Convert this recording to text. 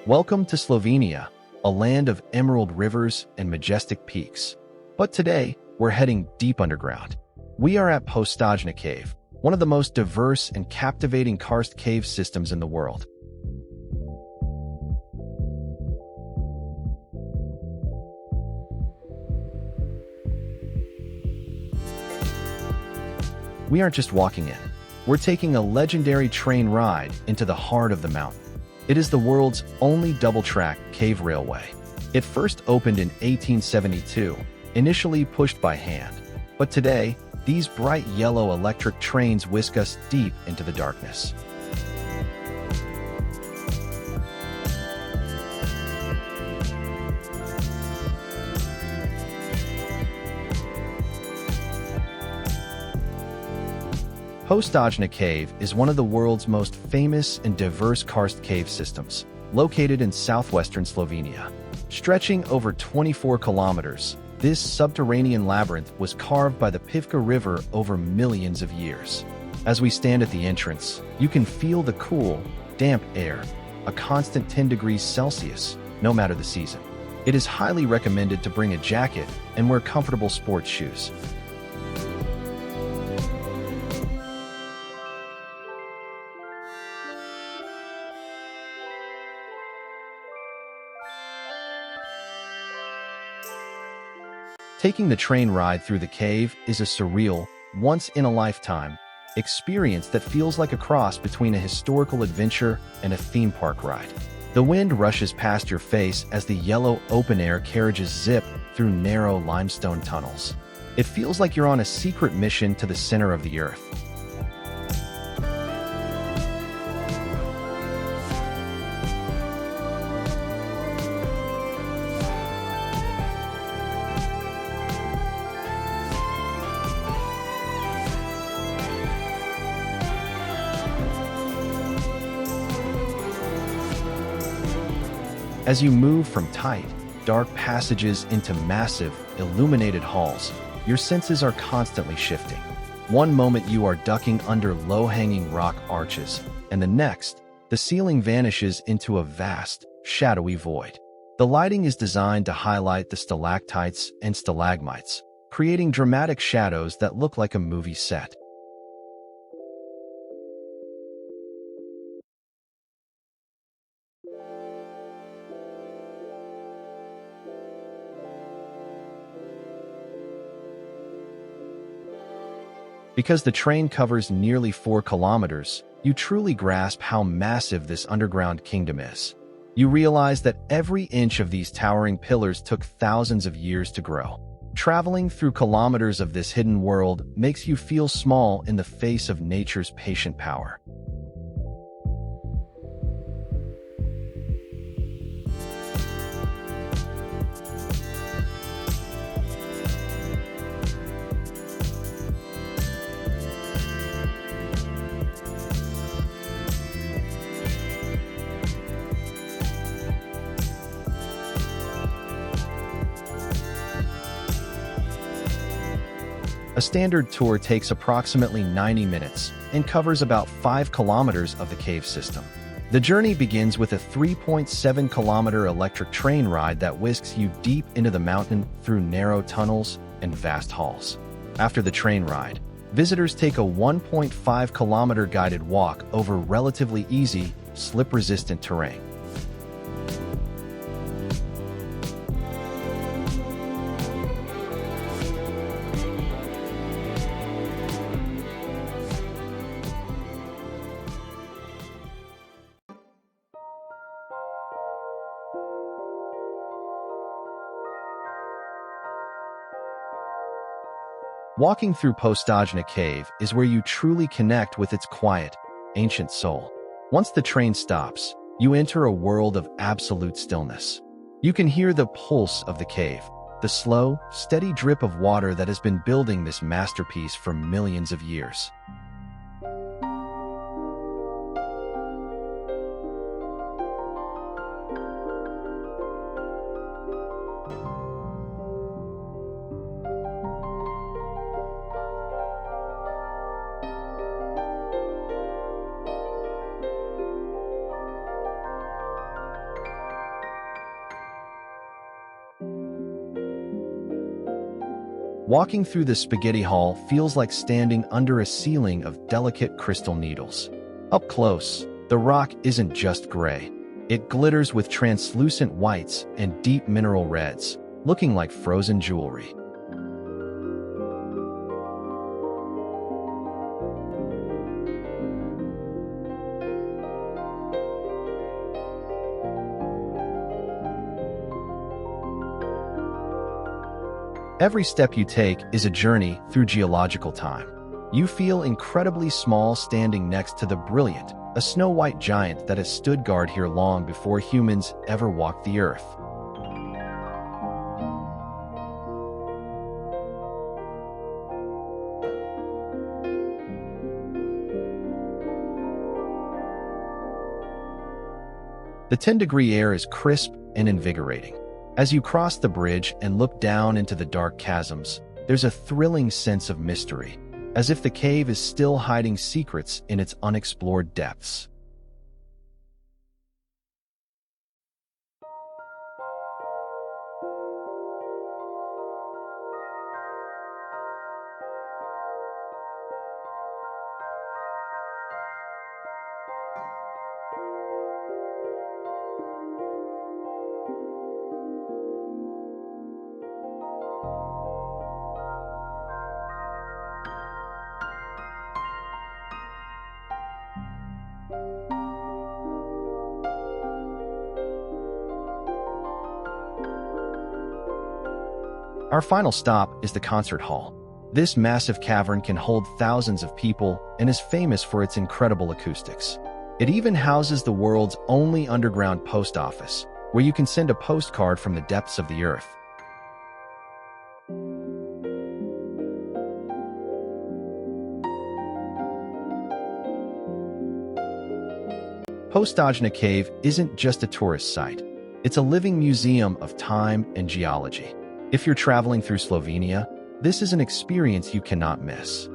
Welcome to Slovenia, a land of emerald rivers and majestic peaks. But today, we're heading deep underground. We are at Postojna Cave, one of the most diverse and captivating karst cave systems in the world. We aren't just walking in. We're taking a legendary train ride into the heart of the mountain. It is the world's only double-track cave railway. It first opened in 1872, initially pushed by hand. But today, these bright yellow electric trains whisk us deep into the darkness. Postojna Cave is one of the world's most famous and diverse karst cave systems, located in southwestern Slovenia. Stretching over 24 kilometers, this subterranean labyrinth was carved by the Pivka River over millions of years. As we stand at the entrance, you can feel the cool, damp air, a constant 10 degrees Celsius, no matter the season. It is highly recommended to bring a jacket and wear comfortable sports shoes. Taking the train ride through the cave is a surreal, once-in-a-lifetime experience that feels like a cross between a historical adventure and a theme park ride. The wind rushes past your face as the yellow open-air carriages zip through narrow limestone tunnels. It feels like you're on a secret mission to the center of the earth. As you move from tight, dark passages into massive, illuminated halls, your senses are constantly shifting. One moment you are ducking under low-hanging rock arches, and the next, the ceiling vanishes into a vast, shadowy void. The lighting is designed to highlight the stalactites and stalagmites, creating dramatic shadows that look like a movie set. Because the train covers nearly 4 kilometers, you truly grasp how massive this underground kingdom is. You realize that every inch of these towering pillars took thousands of years to grow. Traveling through kilometers of this hidden world makes you feel small in the face of nature's patient power. A standard tour takes approximately 90 minutes and covers about 5 kilometers of the cave system. The journey begins with a 3.7-kilometer electric train ride that whisks you deep into the mountain through narrow tunnels and vast halls. After the train ride, visitors take a 1.5-kilometer guided walk over relatively easy, slip-resistant terrain. Walking through Postojna Cave is where you truly connect with its quiet, ancient soul. Once the train stops, you enter a world of absolute stillness. You can hear the pulse of the cave, the slow, steady drip of water that has been building this masterpiece for millions of years. Walking through the spaghetti hall feels like standing under a ceiling of delicate crystal needles. Up close, the rock isn't just gray. It glitters with translucent whites and deep mineral reds, looking like frozen jewelry. Every step you take is a journey through geological time. You feel incredibly small standing next to the brilliant, a snow-white giant that has stood guard here long before humans ever walked the earth. The 10-degree air is crisp and invigorating. As you cross the bridge and look down into the dark chasms, there's a thrilling sense of mystery, as if the cave is still hiding secrets in its unexplored depths. Our final stop is the concert hall. This massive cavern can hold thousands of people and is famous for its incredible acoustics. It even houses the world's only underground post office, where you can send a postcard from the depths of the earth. Postojna Cave isn't just a tourist site. It's a living museum of time and geology. If you're traveling through Slovenia, this is an experience you cannot miss.